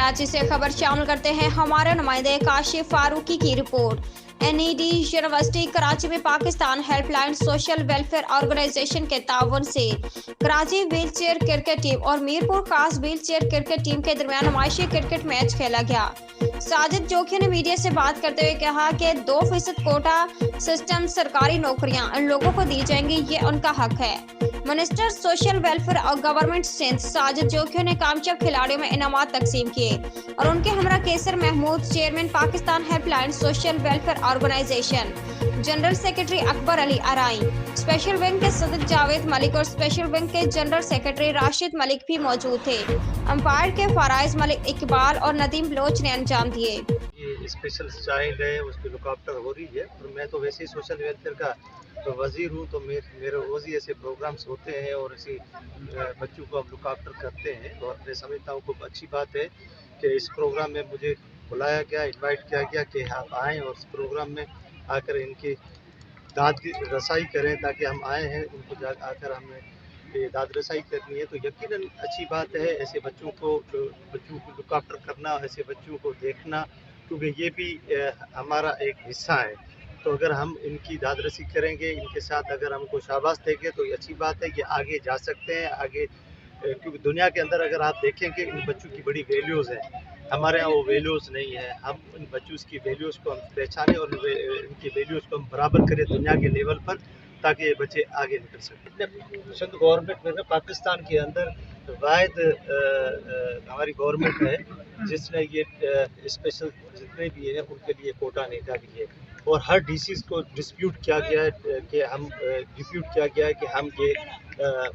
कराची से खबर शामिल करते हैं हमारे नुमाइंदे काशिफ फारूकी की रिपोर्ट। NED यूनिवर्सिटी कराची में Pakistan helpline social welfare organization के ताउन से Karachi wheelchair cricket team और मीरपुर खास व्हील चेयर क्रिकेट टीम के दरमियान नुमाइशी क्रिकेट मैच खेला गया। साजिद जोखी ने मीडिया से बात करते हुए कहा कि 2% कोटा सिस्टम सरकारी नौकरियां इन लोगों को दी जाएंगी, ये उनका हक है। मिनिस्टर सोशल वेलफेयर और गवर्नमेंट सिंध साजिद जोखी ने कामयाब खिलाड़ियों में इनामात तकसीम किए और उनके हमरा Qaiser Mahmood, chairman Pakistan helpline social welfare organisation, general secretary Akbar Ali Arai, special wing के सदर जावेद मलिक और स्पेशल विंग के जनरल सेक्रेटरी राशिद मलिक भी मौजूद थे। अंपायर के फराइज मलिक इकबाल और नदीम बलोच ने अंजाम दिए। ये स्पेशल चाइल्ड है, उसकी लुक आफ्टर हो रही है और मैं तो वैसे ही सोशल वेलफेयर का तो वजीर हूँ, तो मेरे रोज़ ही ऐसे प्रोग्राम्स होते हैं और ऐसे बच्चों को हम लुक आफ्टर करते हैं और मैं समझता हूँ खूब अच्छी बात है कि इस प्रोग्राम में मुझे बुलाया गया, इनवाइट किया गया कि आप आएँ और इस प्रोग्राम में आकर इनकी दाद की रसाई करें, ताकि हम आए हैं उनको आकर हमें दाद रसाई करनी है। तो यकीनन अच्छी बात है ऐसे बच्चों को लुक आफ्टर करना, ऐसे बच्चों को देखना, क्योंकि ये भी हमारा एक हिस्सा है। तो अगर हम इनकी दाद रसी करेंगे, इनके साथ अगर हमको शाबाश देंगे तो ये अच्छी बात है कि आगे जा सकते हैं। आगे क्योंकि दुनिया के अंदर अगर आप देखेंगे इन बच्चों की बड़ी वैल्यूज़ हैं, हमारे यहाँ वो वैल्यूज़ नहीं है। हम इन बच्चों की वैल्यूज़ को हम पहचानें और इनकी वैल्यूज़ को हम बराबर करें दुनिया के लेवल पर, ताकि ये बच्चे आगे निकल सकें। सिंध गवर्नमेंट में पाकिस्तान के अंदर वाहिद हमारी गवर्नमेंट है जिसने ये स्पेशल जितने भी हैं उनके लिए कोटा निकाली है और हर डीसीज को डिस्प्यूट किया गया है कि हम ये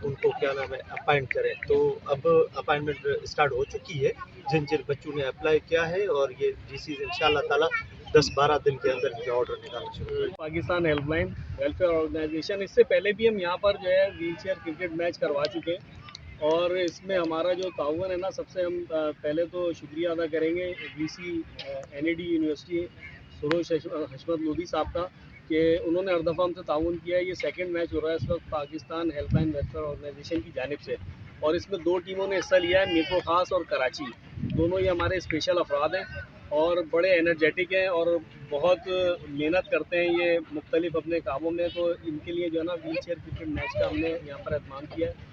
उनको क्या नाम है अपॉइंट करें। तो अब अपॉइंटमेंट स्टार्ट हो चुकी है जिन बच्चों ने अप्लाई किया है और ये डीसीज इंशाल्लाह ताला 10-12 दिन के अंदर इनके ऑर्डर निकालना शुरू करेंगे। पाकिस्तान हेल्पलाइन वेलफेयर ऑर्गेनाइजेशन, इससे पहले भी हम यहाँ पर जो है व्हील चेयर क्रिकेट मैच करवा चुके हैं और इसमें हमारा जो ताउन है ना, सबसे हम पहले तो शुक्रिया अदा करेंगे VC NED यूनिवर्सिटी सरोज हशमत लोधी साहब का कि उन्होंने हर दफ़ा हमसे ताउन किया है। ये सेकंड मैच हो रहा है इस वक्त पाकिस्तान हेल्पलाइन वेलफेयर ऑर्गेनाइजेशन की जानिब से और इसमें 2 टीमों ने हिस्सा लिया है, मीरपुर खास और कराची। दोनों ही हमारे स्पेशल अफराद हैं और बड़े एनर्जेटिक हैं और बहुत मेहनत करते हैं ये मुख्तलिफ अपने कामों में। तो इनके लिए जो है ना व्हील चेयर क्रिकेट मैच का हमने यहाँ पर एहतमाम किया है।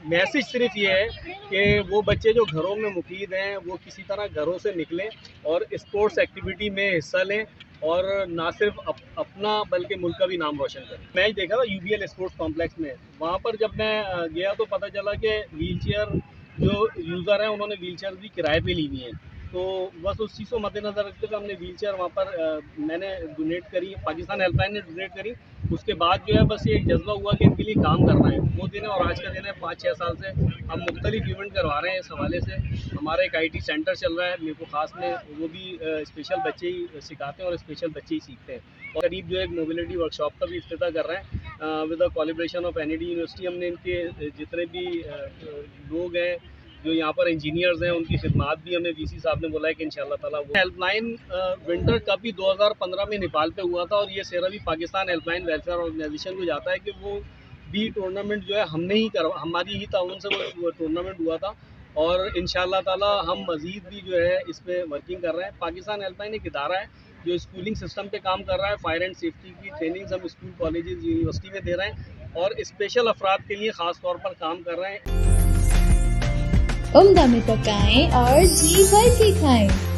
मैसेज सिर्फ ये है कि वो बच्चे जो घरों में मुकीद हैं वो किसी तरह घरों से निकलें और स्पोर्ट्स एक्टिविटी में हिस्सा लें और ना सिर्फ अपना बल्कि मुल्क का भी नाम रोशन करें। मैच देखा था UBL स्पोर्ट्स कॉम्प्लेक्स में, वहाँ पर जब मैं गया तो पता चला कि व्हील चेयर जो यूज़र हैं उन्होंने व्हील चेयर भी किराए पे ली हुई हैं। तो बस उस चीज़ को मद्देनज़र रखते हुए हमने व्हील चेयर वहाँ पर मैंने डोनेट करी, पाकिस्तान हेल्पलाइन ने डोनेट करी। उसके बाद जो है बस ये एक जज्बा हुआ कि इनके लिए काम करना है। वो दिन है और आज का दिन है, 5-6 साल से हम मुख्तलिफ इवेंट करवा रहे हैं इस हवाले से। हमारा एक IT सेंटर चल रहा है मीरपुर खास में, वो भी स्पेशल बच्चे ही सिखाते हैं और स्पेशल बच्चे ही सीखते हैं। और करीब जो एक मोबिलिटी वर्कशॉप का भी इफ्तिताह कर रहे हैं with the collaboration of NED university. हमने इनके जितने भी लोग हैं जो यहाँ पर इंजीनियर्स हैं उनकी खिदमात भी हमें VC साहब ने बोला है कि इंशाल्लाह ताला वो हेल्पलाइन विंटर कप भी 2015 में नेपाल पे हुआ था और ये सेरा भी पाकिस्तान हेल्पलाइन वेलफेयर ऑर्गेनाइजेशन को जाता है कि वो भी टूर्नामेंट जो है हमने ही हमारी ही ताउन से वो टूर्नामेंट हुआ था और इंशाल्लाह ताला हम मज़ीद भी जो है इस पर वर्किंग कर रहे हैं। पाकिस्तान हेल्पलाइन एक इदारा है जो स्कूलिंग सिस्टम पे काम कर रहा है। फायर एंड सेफ्टी की ट्रेनिंग्स हम स्कूल कॉलेजेस यूनिवर्सिटी में दे रहे हैं और स्पेशल अफराद के लिए ख़ास तौर पर काम कर रहे हैं। उम्दा में पकाएं और जी भर के खाएं।